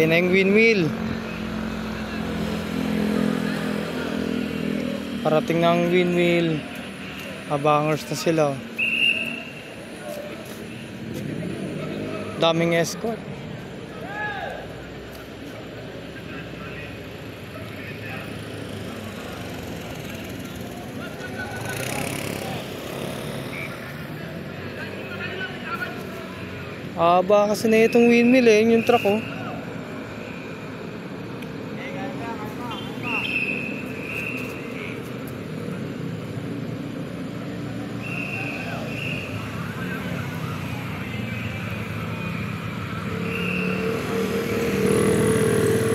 Ayun na yung windmill. Parating na ang windmill. Abangers na sila. Daming escort. Aba kasi na itong windmill eh, yung truck oh.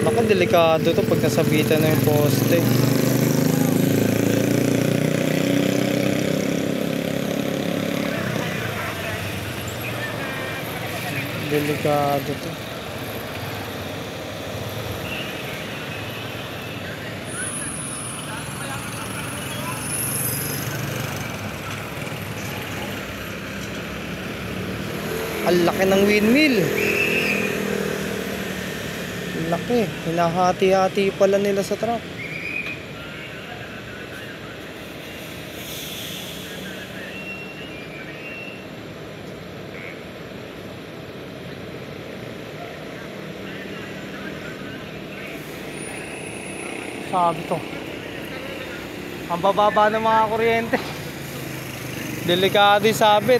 Naku, delikado to pag nasabitan na yung poste. Delikado to. Ang laki ng windmill. Ang laki. Hinahati-hati pala nila sa truck. Sabi to. Ang bababa ng mga kuryente. Delikado yung sabit.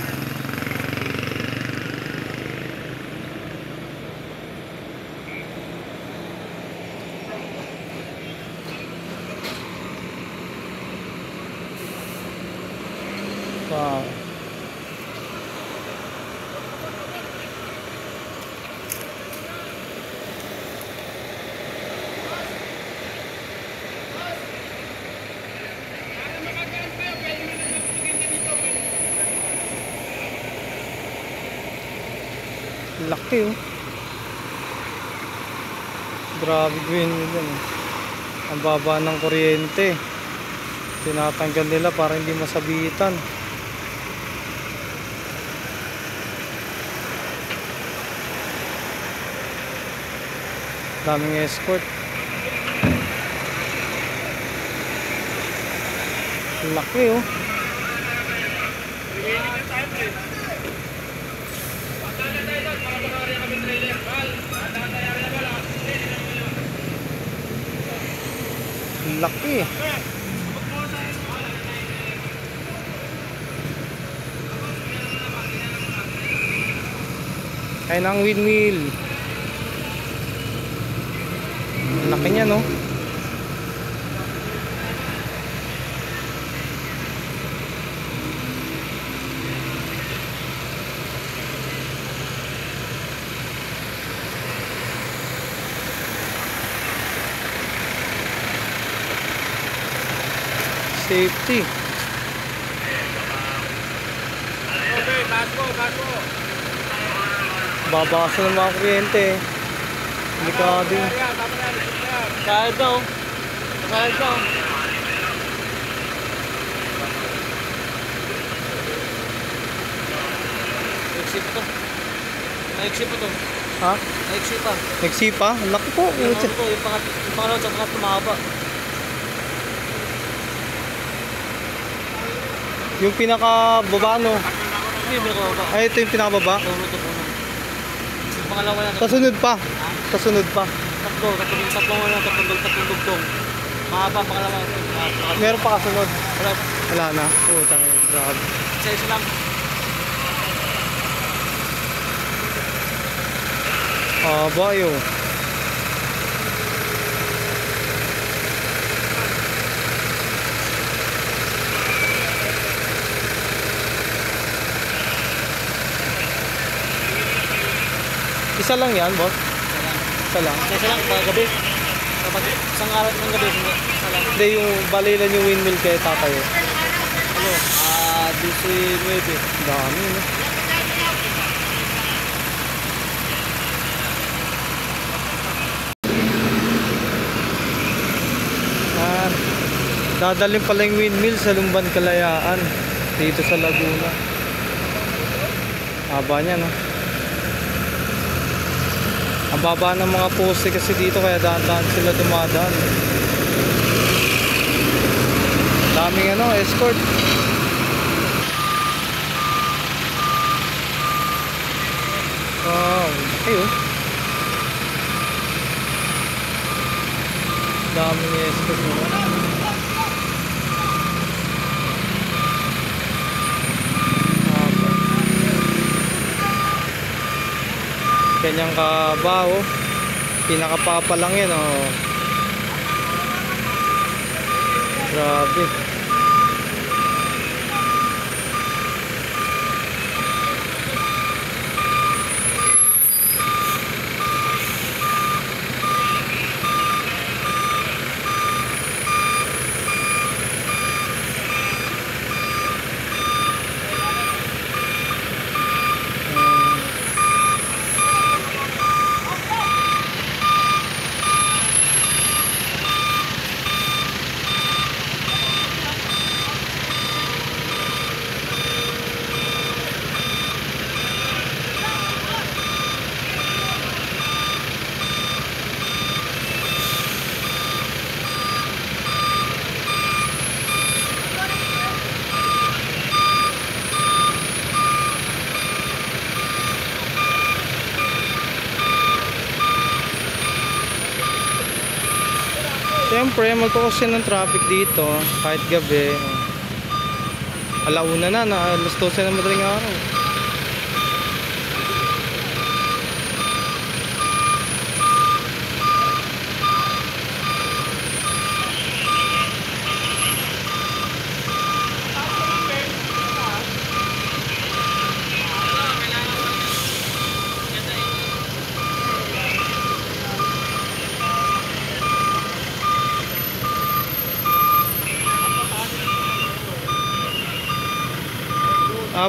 Wow. Laki oh. Grabe green yun. Ang baba ng kuryente. Tinatanggal nila para hindi masabitan. Daming escort. Laki oh. Laki. Kaya ng windmill. Laki niya no. Safety. Okay, bago. Babasa ng mga kuryente. Delikado yun. Kahit daw. Naiksi pa to. Ha? Naiksi pa. Nagsipa? Laki po. Yung pangalaw sa pangat tumaba. Yung pinaka-baba no? Hindi, may nakababa. Ay, ito yung pinaka-baba? Yung pangalawa yan. Kasunod pa. Kasunod pa. Tatlong dugtong. Mahaba pangalawa. Meron pa kasunod. Wala. Wala na. Puta kayo. Grabe. Isa lang. Bayo. Isa lang yan, boss? Isa lang. Isa lang, gabi. Isang araw ng gabi. Isa lang. Hindi, yung balilan yung windmill kaya tatayo. Ano? 19. Dami, no? Dadalhin pala yung windmill sa Lumban Kalayaan dito sa Laguna. Haba niya no. Ang baba ng mga poste kasi dito kaya dahan-dahan sila dumadaan. Daming ano, escort. Wow, ayun. Daming escort nila. Ganyang kaba, oh. Pinakapapa lang yan, oh. Grabe. Siyempre, magkakasya ng traffic dito kahit gabi. Alauna na, alas 12 na madaling araw.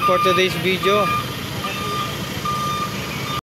For today's video,